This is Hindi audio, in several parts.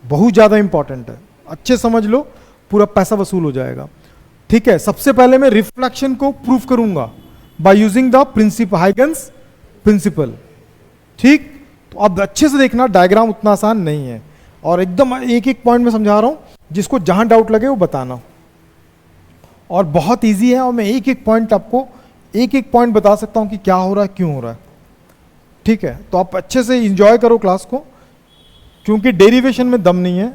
बहुत ज़्यादा इंपॉर्टेंट है, अच्छे समझ लो, पूरा पैसा वसूल हो जाएगा। ठीक है, सबसे पहले मैं रिफ्लेक्शन को प्रूफ करूंगा by using the principle, Huygens principle. ठीक, तो अब अच्छे से देखना, डायग्राम उतना आसान नहीं है और एकदम एक एक पॉइंट में समझा रहा हूं, जिसको जहां डाउट लगे वो बताना, और बहुत इजी है, और मैं एक एक पॉइंट आपको एक एक पॉइंट बता सकता हूं कि क्या हो रहा है, क्यों हो रहा है। ठीक है, तो आप अच्छे से इंजॉय करो क्लास को, क्योंकि डेरिवेशन में दम नहीं है,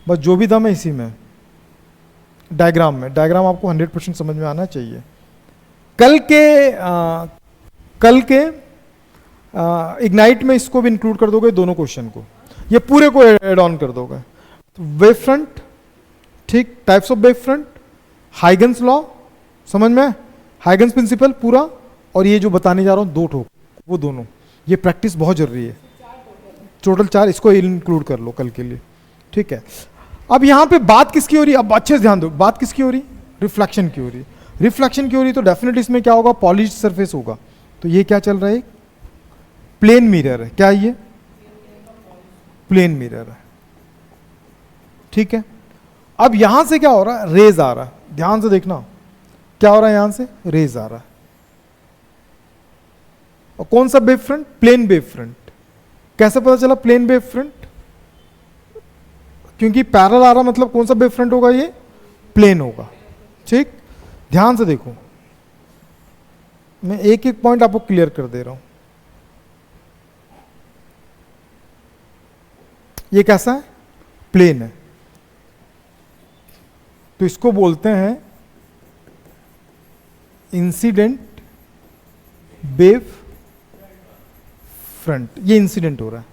बस जो भी दम है इसी में, डायग्राम में। डायग्राम आपको 100% समझ में आना चाहिए। कल के इग्नाइट में इसको भी इंक्लूड कर दोगे, दोनों क्वेश्चन को, ये पूरे को एड ऑन कर दोगे। तो वेव फ्रंट, ठीक, types of wave front, Huygens law समझ में, हाइगन्स प्रिंसिपल पूरा, और ये जो बताने जा रहा हूं दो ठोक, वो दोनों, ये प्रैक्टिस बहुत जरूरी है। टोटल 4, इसको इंक्लूड कर लो कल के लिए। ठीक है, अब यहां पे बात किसकी हो रही है, अब अच्छे से ध्यान दो, बात किसकी हो रही, रिफ्लेक्शन की हो रही। रिफ्लेक्शन की हो रही तो डेफिनेटली इसमें क्या होगा, पॉलिश्ड सरफेस होगा। तो ये क्या चल रहा है, प्लेन मिरर है, क्या ये प्लेन मिरर है। ठीक है, अब यहां से क्या हो रहा है, रेज आ रहा है, ध्यान से देखना क्या हो रहा है, यहां से रेज आ रहा है, और कौन सा wave front, plane wave front. कैसे पता चला प्लेन वेव फ्रंट, क्योंकि पैरेलल आ रहा, मतलब कौन सा वेव फ्रंट होगा, ये प्लेन होगा। ठीक, ध्यान से देखो, मैं एक एक पॉइंट आपको क्लियर कर दे रहा हूं। ये कैसा है, प्लेन है, तो इसको बोलते हैं इंसिडेंट वेव फ्रंट। ये इंसिडेंट हो रहा है,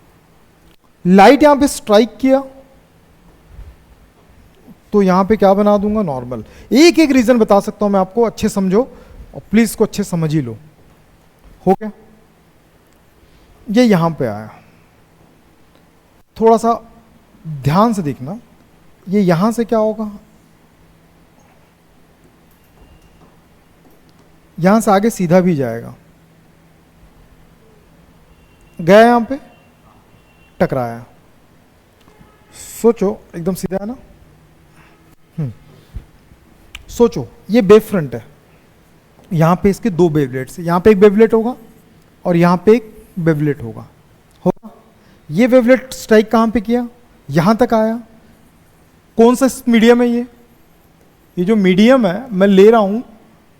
लाइट यहां पे स्ट्राइक किया तो यहां पे क्या बना दूंगा, नॉर्मल। एक एक रीजन बता सकता हूं मैं आपको, अच्छे समझो और प्लीज इसको अच्छे समझ ही लो। हो गया, ये यहां पे आया, थोड़ा सा ध्यान से देखना, ये यहां से क्या होगा, यहां से आगे सीधा भी जाएगा, गया यहां पे, टकराया, सोचो एकदम सीधा है ना। सोचो ये वेव फ्रंट है, यहां पे इसके दो वेवलेट्स, यहां पे एक वेवलेट होगा और यहां पे एक वेवलेट होगा। ये वेवलेट स्ट्राइक कहां पे किया, यहां तक आया, कौन सा मीडियम है ये जो मीडियम है मैं ले रहा हूं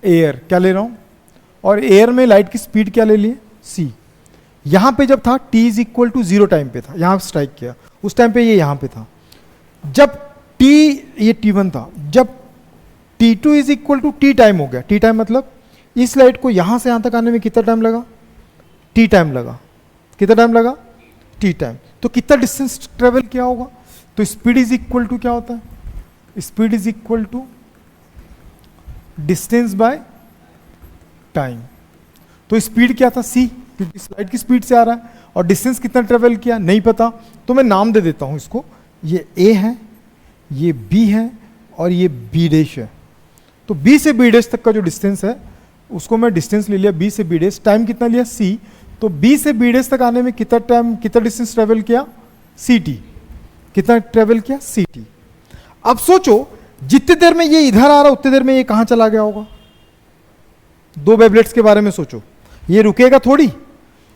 एयर, क्या ले रहा हूं, और एयर में लाइट की स्पीड क्या ले लिए, c। यहां पे जब था t is equal to 0 time पे था, यहां स्ट्राइक किया, उस टाइम पे ये यहां पे था। जब t, ये t1 था, जब t2 is equal to t time हो गया, t टाइम मतलब इस लाइट को यहां से यहां तक आने में कितना टाइम लगा, t टाइम लगा, कितना टाइम लगा, t टाइम। तो कितना डिस्टेंस ट्रेवल किया होगा, तो स्पीड इज इक्वल टू क्या होता है, speed is equal to distance by time. तो स्पीड क्या था, c, क्योंकि लाइट की स्पीड से आ रहा है, और डिस्टेंस कितना ट्रेवल किया नहीं पता, तो मैं नाम दे देता हूं इसको, ये a है, ये b है, और ये b डैश है। तो b से b डैश तक का जो डिस्टेंस है उसको मैं डिस्टेंस ले लिया b से b डैश, टाइम कितना लिया c, तो b से b डैश तक आने में कितना टाइम, कितना डिस्टेंस ट्रेवल किया, ct, कितना ट्रेवल किया, ct। अब सोचो जितनी देर में ये इधर आ रहा उतनी देर में ये कहां चला गया होगा, दो वेवलेट्स के बारे में सोचो, ये रुकेगा थोड़ी,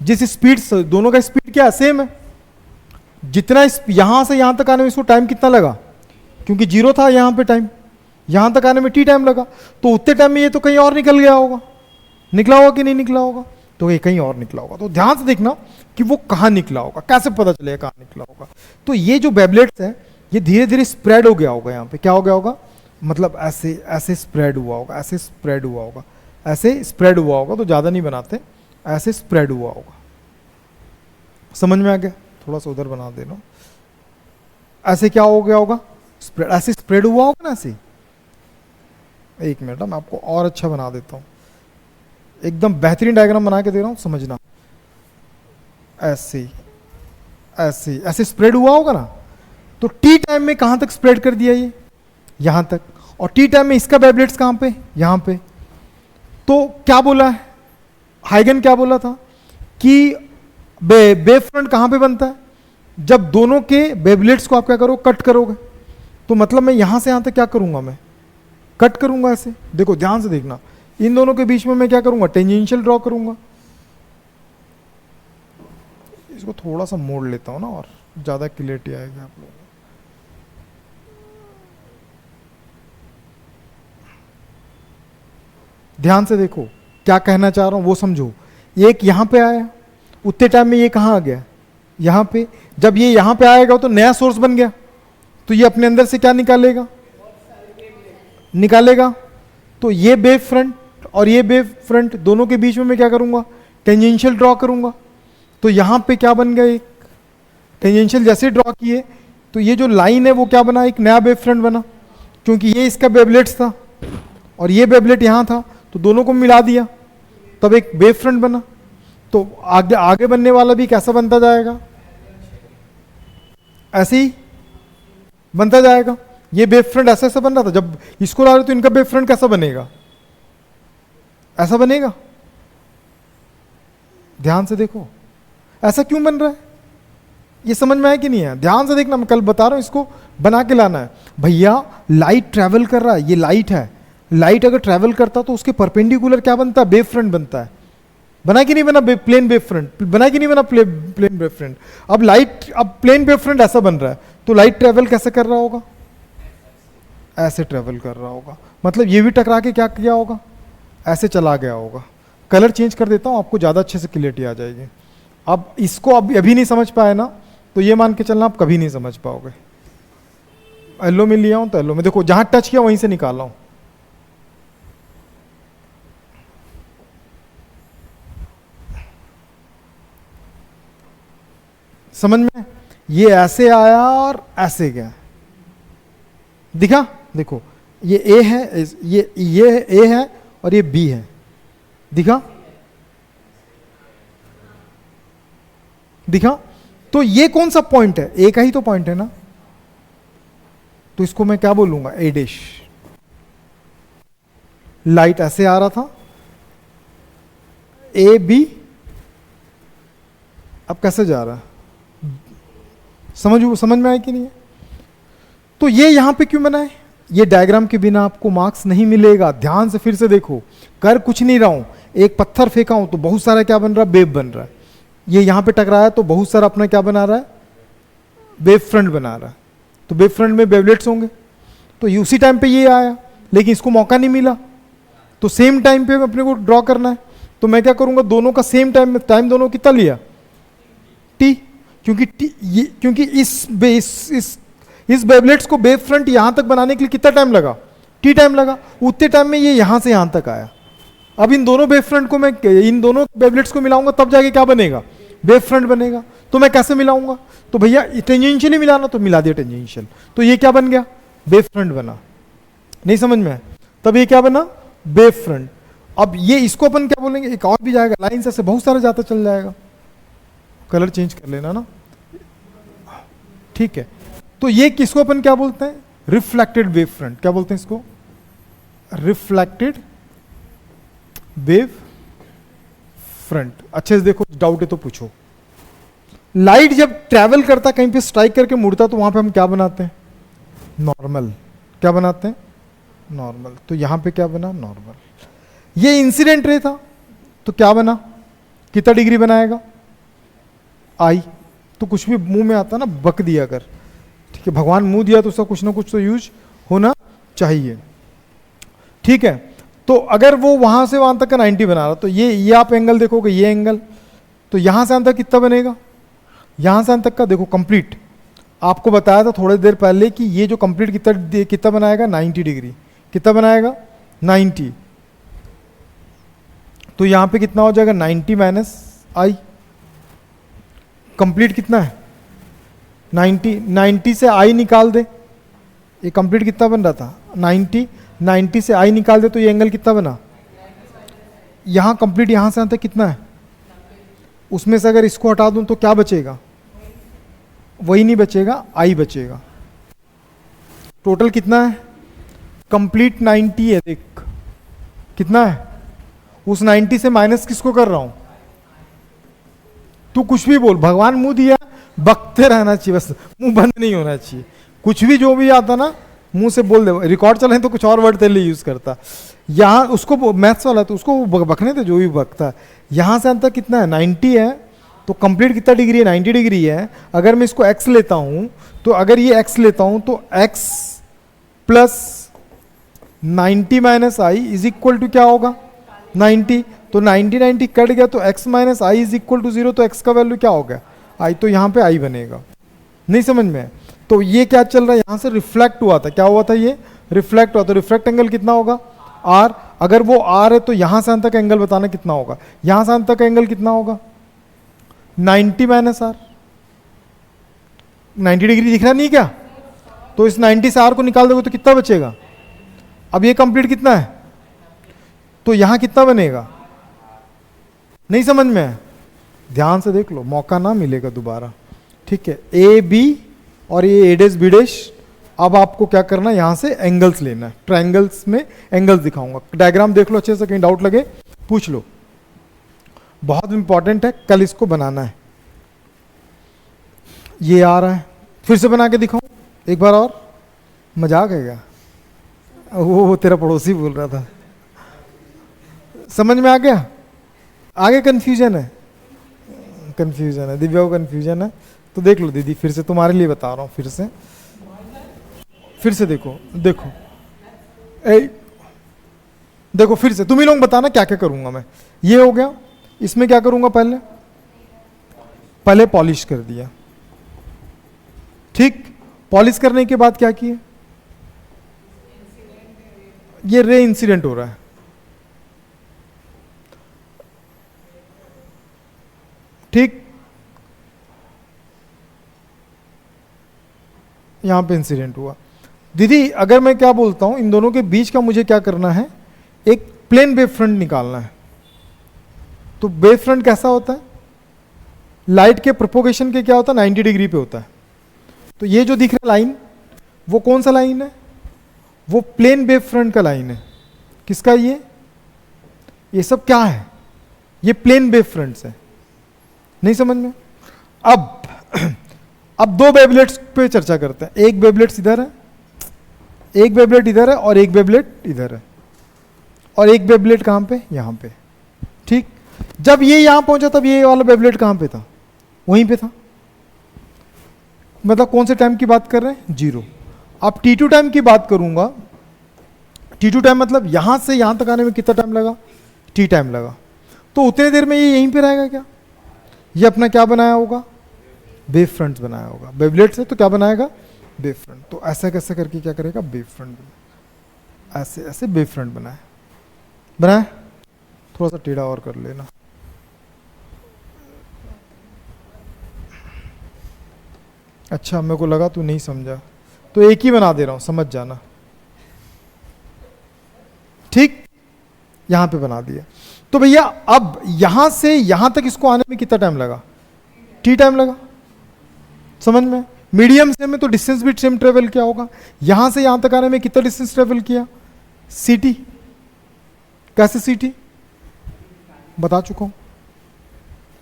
जिस स्पीड से दोनों का स्पीड क्या सेम है, जितना यहां से यहां तक आने में इसको टाइम कितना लगा, क्योंकि 0 था यहां पे टाइम, यहां तक आने में t टाइम लगा, तो उतने टाइम में ये तो कहीं और निकल गया होगा, निकला होगा कि नहीं निकला होगा, तो ये कहीं और निकला होगा। तो ध्यान से देखना कि वो कहां निकला होगा, कैसे पता चलेगा कहां निकला होगा। तो ये जो वेवलेट्स है ये धीरे धीरे स्प्रेड हो गया होगा, यहाँ पे क्या हो गया होगा, मतलब ऐसे ऐसे स्प्रेड हुआ होगा, ऐसे स्प्रेड हुआ होगा, ऐसे स्प्रेड हुआ होगा, तो ज्यादा नहीं बनाते, ऐसे स्प्रेड हुआ होगा। समझ में आ गया, थोड़ा सा उधर बना देना, ऐसे क्या हो गया होगा, स्प्रेड, ऐसे स्प्रेड हुआ होगा ना, ऐसे। एक मिनट मैं आपको और अच्छा बना देता हूं, एकदम बेहतरीन डायग्राम बना के दे रहा हूं, समझना। ऐसे ऐसे ऐसे स्प्रेड हुआ होगा ना, तो टी टाइम में कहां तक स्प्रेड कर दिया, ये यहां तक, और टी टाइम में इसका वेवलेट्स कहां पे, यहां पे। तो क्या बोला है हाइगन, क्या बोला था कि वेव फ्रंट कहां पे बनता है, जब दोनों के वेवलेट्स को आप क्या करो, कट करोगे, तो मतलब मैं यहां से यहां तक क्या करूंगा, मैं कट करूंगा ऐसे। देखो ध्यान से देखना, इन दोनों के बीच में मैं क्या करूंगा, टेंजेंशियल ड्रॉ करूंगा। इसको थोड़ा सा मोड़ लेता हूं ना, और ज्यादा क्लियरिटी आएगी आप लोगों को। ध्यान से देखो क्या कहना चाह रहा हूं वो समझो। एक यहां पे आया, उतने टाइम में ये कहां आ गया, यहां पे। जब ये यहां पे आएगा तो नया सोर्स बन गया, तो ये अपने अंदर से क्या निकालेगा, निकालेगा। तो ये वेव फ्रंट और ये वेव फ्रंट दोनों के बीच में मैं क्या करूंगा, टेंजेंशियल ड्रॉ करूंगा। तो यहां पे क्या बन गया, एक टेंजेंशियल जैसे ड्रॉ किए तो ये जो लाइन है वो क्या बना, एक नया वेव फ्रंट बना, क्योंकि ये इसका वेवलेट्स था और ये वेवलेट यहां था, तो दोनों को मिला दिया, तब एक वेव फ्रंट बना। तो आगे आगे बनने वाला भी कैसा बनता जाएगा, ऐसे ही बनता जाएगा। ये वेव फ्रंट ऐसा ऐसा बन रहा था, जब इसको ला रहे तो इनका वेव फ्रंट कैसा बनेगा, ऐसा बनेगा। ध्यान से देखो ऐसा क्यों बन रहा है, ये समझ में आया कि नहीं है। ध्यान से देखना, मैं कल बता रहा हूं, इसको बना के लाना है। भैया लाइट ट्रैवल कर रहा है, ये लाइट है, लाइट अगर ट्रैवल करता तो उसके परपेंडिकुलर क्या बनता है, वेव फ्रंट बनता है। बना कि नहीं बना प्लेन वेव फ्रंट, बना कि नहीं बना प्लेन वेव फ्रंट। अब लाइट, अब प्लेन वेव फ्रंट ऐसा बन रहा है, तो लाइट ट्रैवल कैसे कर रहा होगा, ऐसे ट्रैवल कर रहा होगा। मतलब ये भी टकरा के क्या किया होगा, ऐसे चला गया होगा। कलर चेंज कर देता हूं, आपको ज़्यादा अच्छे से क्लियरिटी आ जाएगी। अब इसको अभी नहीं समझ पाए ना, तो ये मान के चलना आप कभी नहीं समझ पाओगे। येलो में लिया हूं तो येलो में देखो, जहां टच किया वहीं से निकाला हूं। समझ में, ये ऐसे आया और ऐसे गया, दिखा। देखो ये ए है, ये ए है और ये बी है, दिखा, दिखा। तो ये कौन सा पॉइंट है, ए का ही तो पॉइंट है ना, तो इसको मैं क्या बोलूंगा, ए डैश। लाइट ऐसे आ रहा था, ए बी, अब कैसे जा रहा है, समझ में आया कि नहीं है। तो ये यहां पे क्यों बना है, ये डायग्राम के बिना आपको मार्क्स नहीं मिलेगा। ध्यान से फिर से देखो, कर कुछ नहीं रहा हूं, एक पत्थर फेंका हूं तो बहुत सारा क्या बन रहा है, वेव बन रहा है। ये यहां पे टकराया तो बहुत सारा अपना क्या बना रहा है, वेव फ्रंट बना रहा है। तो वेव फ्रंट में वेवलेट्स होंगे, तो उसी टाइम पे ये आया, लेकिन इसको मौका नहीं मिला, तो सेम टाइम पे अपने को ड्रॉ करना है। तो मैं क्या करूंगा, दोनों का सेम टाइम दोनों कितना लिया, टी, क्योंकि इस वेवलेट्स को वेव फ्रंट यहां तक बनाने के लिए कितना टाइम लगा, टी टाइम लगा। उतने टाइम में ये यहां से यहां तक आया। अब इन दोनों वेव फ्रंट को मैं, इन दोनों वेवलेट्स को मिलाऊंगा तब जाके क्या बनेगा, वेव फ्रंट बनेगा। तो मैं कैसे मिलाऊंगा, तो भैया टेंजेंशियली मिलाना, तो मिला दिया टेंजेंशियल, तो ये क्या बन गया, वेव फ्रंट बना। नहीं समझ में, तब ये क्या बना, वेव फ्रंट। अब ये इसको अपन क्या बोलेंगे, एक और भी जाएगा, लाइन से बहुत सारा जाता चल जाएगा। कलर चेंज कर लेना ना, ठीक है। तो ये किसको अपन क्या बोलते हैं, रिफ्लेक्टेड वेव फ्रंट। क्या बोलते हैं इसको, रिफ्लेक्टेड वेव फ्रंट। अच्छे से देखो, डाउट है तो पूछो। लाइट जब ट्रैवल करता, कहीं पे स्ट्राइक करके मुड़ता, तो वहां पे हम क्या बनाते हैं, नॉर्मल। क्या बनाते हैं, नॉर्मल। तो यहां पे क्या बना, नॉर्मल। ये इंसिडेंट रे था, तो क्या बना, कितना डिग्री बनाएगा, आई। तो कुछ भी मुंह में आता ना, बक दिया कर, ठीक है। भगवान मुंह दिया तो उसका कुछ ना कुछ तो यूज होना चाहिए, ठीक है। तो अगर वो वहां से वहां तक का 90 बना रहा, तो ये आप एंगल देखोगे, ये एंगल, तो यहां से अंत तक कितना बनेगा, यहां से अंत तक का देखो कंप्लीट। आपको बताया था थोड़ी देर पहले कि ये जो कंप्लीट कितना बनाएगा, 90 डिग्री। कितना बनाएगा, 90। तो यहां पे कितना हो जाएगा, 90 माइनस आई। कंप्लीट कितना है, 90 से आई निकाल दे, ये कंप्लीट कितना बन रहा था, 90 से आई निकाल दे, तो ये एंगल कितना बना, यहां कंप्लीट, यहां से अंत कितना है, उसमें से अगर इसको हटा दूं तो क्या बचेगा, वही नहीं बचेगा, आई बचेगा। टोटल कितना है, कंप्लीट 90 है, देख कितना है। उस 90 से माइनस किसको कर रहा हूं, तू कुछ भी बोल, भगवान मुंह दिया बकते रहना चाहिए, बस मुंह बंद नहीं होना चाहिए। कुछ भी जो भी आता ना मुंह से बोल दे। रिकॉर्ड चले तो कुछ और वर्ड तेरे लिए यूज करता। यहाँ उसको मैथ्स वाला तो उसको बकने थे जो भी बकता। यहाँ से अंतर कितना है 90 है, तो कंप्लीट कितना डिग्री है 90 डिग्री है। अगर मैं इसको x लेता हूँ तो अगर ये x लेता हूँ तो x plus 90 minus i is equal to क्या होगा 90। तो 90 90 कट गया तो x minus i is equal to 0। तो x का वैल्यू क्या हो गया आई, तो यहाँ पे आई बनेगा। नहीं समझ में? तो ये क्या चल रहा है यहाँ से रिफ्लेक्ट हुआ था, क्या हुआ था ये रिफ्लेक्ट हुआ। तो रिफ्लेक्ट एंगल कितना होगा r। अगर वो r है तो यहाँ से अंत तक एंगल बताना कितना होगा, यहाँ से अंत तक एंगल कितना होगा 90 माइनस आर। 90 डिग्री दिख रहा नहीं क्या? तो इस 90 से आर को निकाल दोगे तो कितना बचेगा। अब ये कंप्लीट कितना है तो यहां कितना बनेगा, नहीं समझ में है? ध्यान से देख लो, मौका ना मिलेगा दोबारा। ठीक है, ए बी और ये ए डेश बी डेश। अब आपको क्या करना है, यहां से एंगल्स लेना है। ट्रायंगल्स में एंगल्स दिखाऊंगा, डायग्राम देख लो अच्छे से, कहीं डाउट लगे पूछ लो, बहुत इंपॉर्टेंट है, कल इसको बनाना है। ये आ रहा है, फिर से बना के दिखाऊं एक बार और, मजाक है क्या? वो तेरा पड़ोसी बोल रहा था। समझ में आ गया? आगे कंफ्यूजन है, कंफ्यूजन है, दिव्या को कंफ्यूजन है तो देख लो दीदी, फिर से तुम्हारे लिए बता रहा हूँ, फिर से देखो देखो देखो फिर से तुम ही लोग बताना क्या क्या करूंगा मैं। ये हो गया, इसमें क्या करूंगा, पहले पॉलिश कर दिया। ठीक, पॉलिश करने के बाद क्या किया, ये रे इंसिडेंट हो रहा है। ठीक, यहां पे इंसिडेंट हुआ। दीदी अगर मैं क्या बोलता हूं, इन दोनों के बीच का मुझे क्या करना है, एक प्लेन वेव फ्रंट निकालना है। तो वेव फ्रंट कैसा होता है, लाइट के प्रोपोगेशन के क्या होता है 90 डिग्री पे होता है। तो ये जो दिख रहा लाइन, वो कौन सा लाइन है, वो प्लेन वेव फ्रंट का लाइन है। किसका ये सब क्या है, ये प्लेन वेव फ्रंट्स है। नहीं समझ में? अब दो वेवलेट्स पे चर्चा करते हैं। एक वेवलेट्स इधर है, एक वेवलेट इधर है और एक वेवलेट इधर है, और एक वेवलेट कहां पे, यहां पे। ठीक, जब ये यहां पहुंचा तब ये वाला वेवलेट कहां पे था, वहीं पे था। मतलब कौन से टाइम की बात कर रहे हैं, 0। अब t2 टाइम की बात करूंगा, t2 टाइम मतलब यहां से यहां तक आने में कितना टाइम लगा, t टाइम लगा। तो उतने देर में ये यहीं पे रहेगा क्या, ये अपना क्या बनाया होगा, वेव फ्रंट बनाया होगा। वेवलेट से तो क्या बनाएगा, वेव फ्रंट। तो ऐसा कैसे करके क्या करेगा, वेव फ्रंट, ऐसे ऐसे वेव फ्रंट बनाए। थोड़ा सा टेढ़ा और कर लेना। अच्छा, मेरे को लगा तू नहीं समझा, तो एक ही बना दे रहा हूं, समझ जाना। ठीक, यहां पे बना दिया। तो भैया अब यहां से यहां तक इसको आने में कितना टाइम लगा, t टाइम लगा। समझ में? मीडियम से में तो डिस्टेंस भी सेम ट्रेवल किया होगा। यहां से यहां तक आने में कितना डिस्टेंस ट्रेवल किया, ct। कैसे ct बता चुका हूं।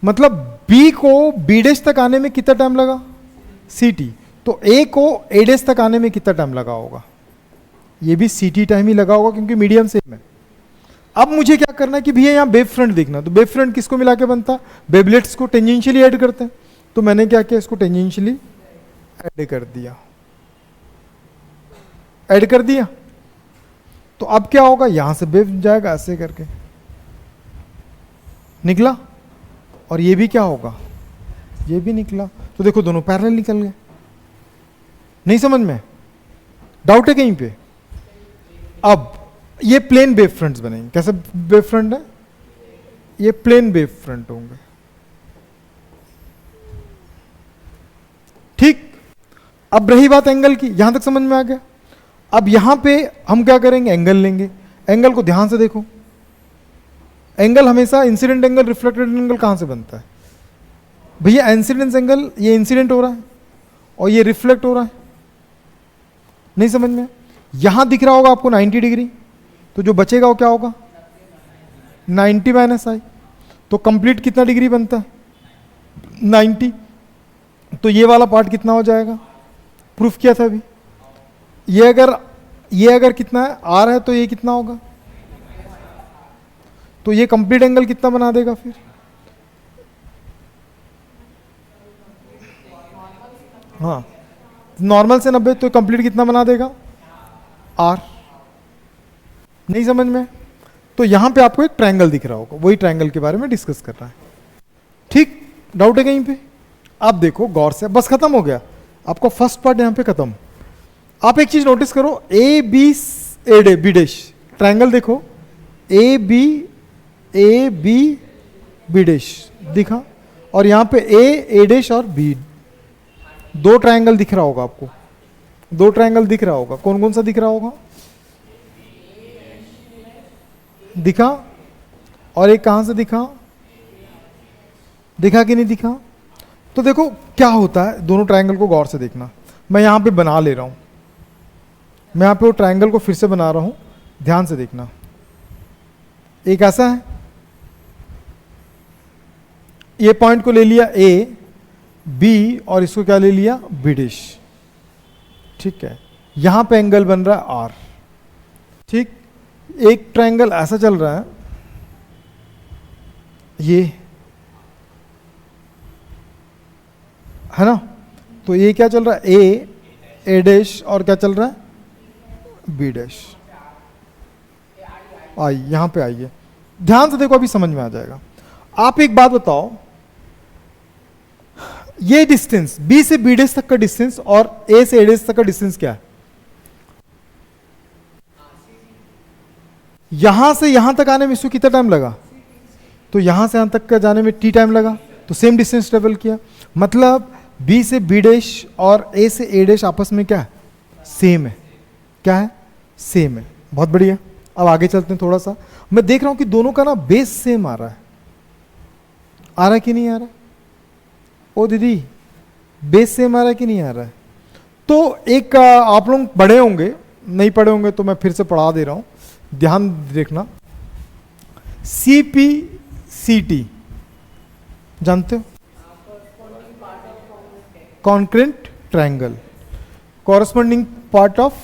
मतलब b को b डैश तक आने में कितना टाइम लगा, ct। तो a को a डैश तक आने में कितना टाइम लगा होगा, ये भी ct टाइम ही लगा होगा, क्योंकि मीडियम से में। अब मुझे क्या करना है कि भैया यहां वेव फ्रंट देखना। तो वेव फ्रंट किसको मिला के बनता, वेवलेट्स को टेंजेंशियली ऐड करते हैं। तो मैंने क्या किया, इसको टेंजेंशियली ऐड कर दिया। तो अब क्या होगा, यहां से वेव जाएगा ऐसे करके निकला, और ये भी क्या होगा, ये भी निकला। तो देखो दोनों पैरेलल निकल गए। नहीं समझ में? डाउट है कहीं पे? अब ये प्लेन वेव फ्रंट्स बनेंगे। कैसे वेव फ्रंट है, ये प्लेन वेव फ्रंट होंगे। ठीक, अब रही बात एंगल की, यहां तक समझ में आ गया। अब यहां पे हम क्या करेंगे, एंगल लेंगे। एंगल को ध्यान से देखो, एंगल हमेशा इंसिडेंट एंगल रिफ्लेक्टेड एंगल कहां से बनता है भैया, इंसिडेंस एंगल, ये इंसिडेंट हो रहा है और ये रिफ्लेक्ट हो रहा है। नहीं समझ में? यहां दिख रहा होगा आपको 90 डिग्री, तो जो बचेगा वो क्या होगा, 90 माइनस आई। तो कंप्लीट कितना डिग्री बनता है, 90। तो ये वाला पार्ट कितना हो जाएगा, प्रूफ किया था अभी। ये अगर कितना है, आर है, तो ये कितना होगा, तो ये कंप्लीट एंगल कितना बना देगा फिर, हाँ नॉर्मल से 90, तो कंप्लीट कितना बना देगा, आर। नहीं समझ में? तो यहां पे आपको एक ट्रायंगल दिख रहा होगा, वही ट्रायंगल के बारे में डिस्कस कर रहा है। ठीक, डाउट है कहीं पे? आप देखो गौर से, बस खत्म हो गया आपका फर्स्ट पार्ट यहां पे खत्म। आप एक चीज नोटिस करो, A B B dash triangle देखो, ए बी बी डैश दिखा, और यहां पे ए डैश और बी, दो ट्रायंगल दिख रहा होगा आपको, दो ट्रायंगल दिख रहा होगा। कौन कौन सा दिख रहा होगा, दिखा, और एक कहां से दिखा, दिखा कि नहीं दिखा? तो देखो क्या होता है, दोनों ट्रायंगल को गौर से देखना। मैं यहां पे बना ले रहा हूं, मैं यहां पे वो ट्रायंगल को फिर से बना रहा हूं, ध्यान से देखना। एक ऐसा है, ये पॉइंट को ले लिया ए बी, और इसको क्या ले लिया, बी डैश। ठीक है, यहां पे एंगल बन रहा है आर। ठीक, एक ट्रायंगल ऐसा चल रहा है, ये है ना, तो ये क्या चल रहा है, ए डैश, और क्या चल रहा है, बी डैश। आई, यहां पे आइए, ध्यान से देखो, अभी समझ में आ जाएगा। आप एक बात बताओ, ये डिस्टेंस बी से बी डैश तक का डिस्टेंस और ए से ए डैश तक का डिस्टेंस क्या है? यहां से यहां तक आने में इसको कितना टाइम लगा, तो यहां से यहां तक का जाने में टी टाइम लगा, तो सेम डिस्टेंस ट्रेवल किया। मतलब बी से बी डैश और ए से ए डैश आपस में क्या है, सेम है। क्या है, सेम है। बहुत बढ़िया, अब आगे चलते हैं थोड़ा सा। मैं देख रहा हूं कि दोनों का ना बेस सेम आ रहा है, आ रहा है कि नहीं आ रहा है? ओ दीदी, बेस सेम आ रहा है कि नहीं आ रहा है? तो एक आप लोग पढ़े होंगे, नहीं पढ़े होंगे तो मैं फिर से पढ़ा दे रहा हूं, ध्यान देखना। CPCT जानते हो, congruent triangle, corresponding part of.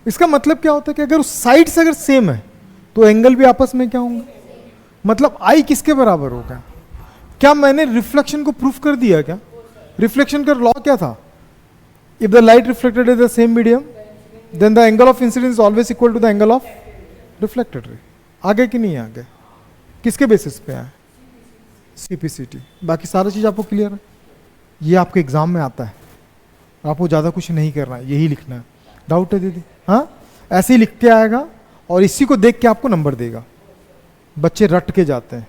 इसका मतलब क्या होता है कि अगर उस साइड से अगर सेम है तो एंगल भी आपस में क्या होंगे, मतलब आई किसके बराबर होगा? क्या मैंने रिफ्लेक्शन को प्रूफ कर दिया क्या? रिफ्लेक्शन का लॉ क्या था? If the light reflected is the same medium then the angle of incidence is always equal to the angle of reflected ray. आगे कि नहीं आगे? किसके बेसिस पे है? CPCT। बाकी सारा चीज आपको क्लियर है? ये आपके एग्जाम में आता है, आपको ज़्यादा कुछ नहीं करना है, यही लिखना है। डाउट है दीदी? हाँ, ऐसे ही लिख के आएगा और इसी को देख के आपको नंबर देगा। बच्चे रट के जाते हैं।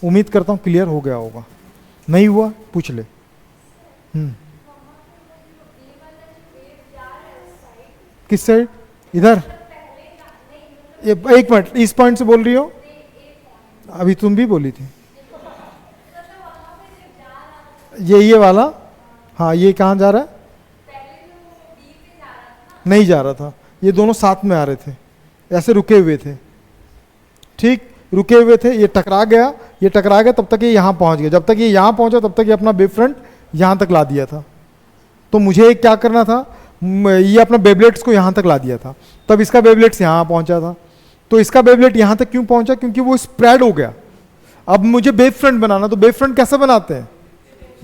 उम्मीद करता हूँ क्लियर हो गया होगा, नहीं हुआ पूछ ले। किस साइड? इधर? एक मिनट, इस पॉइंट से बोल रही हो? अभी तुम भी बोली थी ये वाला। हाँ, ये कहाँ जा रहा है? नहीं जा रहा था, ये दोनों साथ में आ रहे थे, ऐसे रुके हुए थे। ठीक, रुके हुए थे, ये टकरा गया, ये टकरा गया, तब तक ये यहाँ पहुँच गया। जब तक ये यहाँ पहुँचा तब तक ये अपना वेव फ्रंट यहाँ तक ला दिया था। तो मुझे क्या करना था, ये अपना बेबलेट्स को यहाँ तक ला दिया था, तब इसका बेबलेट्स यहाँ पहुँचा था। तो इसका बेबलेट यहाँ तक क्यों पहुँचा? क्योंकि वो स्प्रेड हो गया। अब मुझे वेव फ्रंट बनाना, तो वेव फ्रंट कैसे बनाते हैं?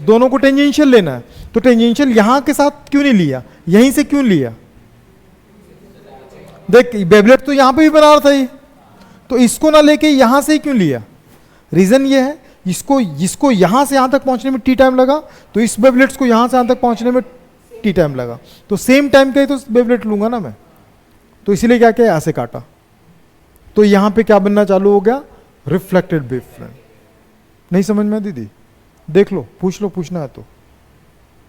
दोनों को टेंजेंशियल लेना है, तो टेंजेंशियल यहां के साथ क्यों नहीं लिया, यहीं से क्यों लिया? देख, बेबलेट तो यहां पे भी बना रहा था ये, तो इसको ना लेके यहां से ही क्यों लिया? रीजन ये है, इसको यहां से यहां तक पहुंचने में टी टाइम लगा, तो इस बेबलेट्स को यहां से यहां तक पहुंचने में टी टाइम लगा, तो सेम टाइम का ही तो बेबलेट लूंगा ना मैं। तो इसीलिए क्या किया, ऐसे काटा, तो यहां पे क्या बनना चालू हो गया, रिफ्लेक्टेड वेव फ्रंट। नहीं समझ में दीदी? देख लो, पूछ लो, पूछना है तो।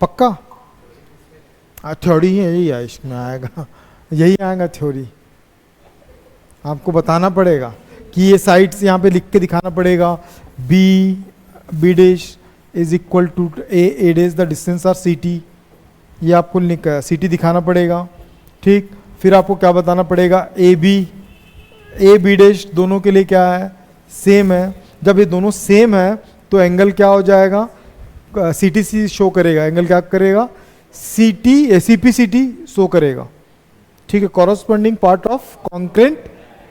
पक्का? थ्योरी है, यही है, इसमें आएगा, यही आएगा थ्योरी। आपको बताना पड़ेगा कि ये साइड्स यहाँ पे लिख के दिखाना पड़ेगा, B dash is equal to A dash, the distance are CT। ये आपको CT दिखाना पड़ेगा। ठीक, फिर आपको क्या बताना पड़ेगा, ए बी डैश दोनों के लिए क्या है, सेम है। जब ये दोनों सेम है तो एंगल क्या हो जाएगा, CTC शो करेगा, एंगल क्या करेगा, CPCT शो करेगा, ठीक है, corresponding part of congruent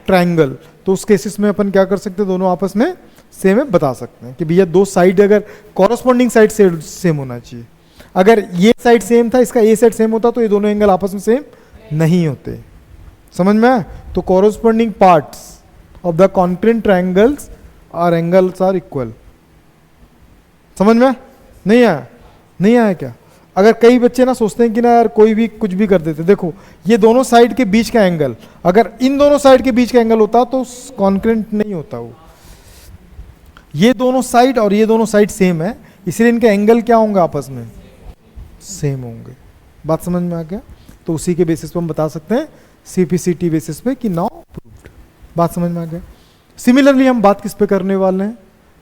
triangle. तो उस केसेस में अपन क्या कर सकते हैं, दोनों आपस में सेम है बता सकते हैं कि भैया दो साइड अगर कॉरस्पॉन्डिंग साइड से सेम होना चाहिए। अगर ये साइड सेम था, इसका ए साइड सेम होता तो ये दोनों एंगल आपस में सेम नहीं होते। समझ में आया? तो corresponding parts of the congruent triangles are angles are equal. समझ में नहीं आया? नहीं आया क्या? अगर कई बच्चे ना सोचते हैं कि ना यार कोई भी कुछ भी कर देते, देखो ये दोनों साइड के बीच का एंगल, अगर इन दोनों साइड के बीच का एंगल होता तो कॉन्क्रेंट नहीं होता वो। ये दोनों साइड और ये दोनों साइड सेम है, इसलिए इनके एंगल क्या होंगे, आपस में सेम होंगे। बात समझ में आ गया? तो उसी के बेसिस पे हम बता सकते हैं CPCT बेसिस पे कि नाउ प्रूव्ड। बात समझ में आ गया? सिमिलरली हम बात किस पे करने वाले हैं,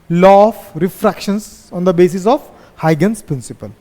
law of refractions on the basis of Huygens principal.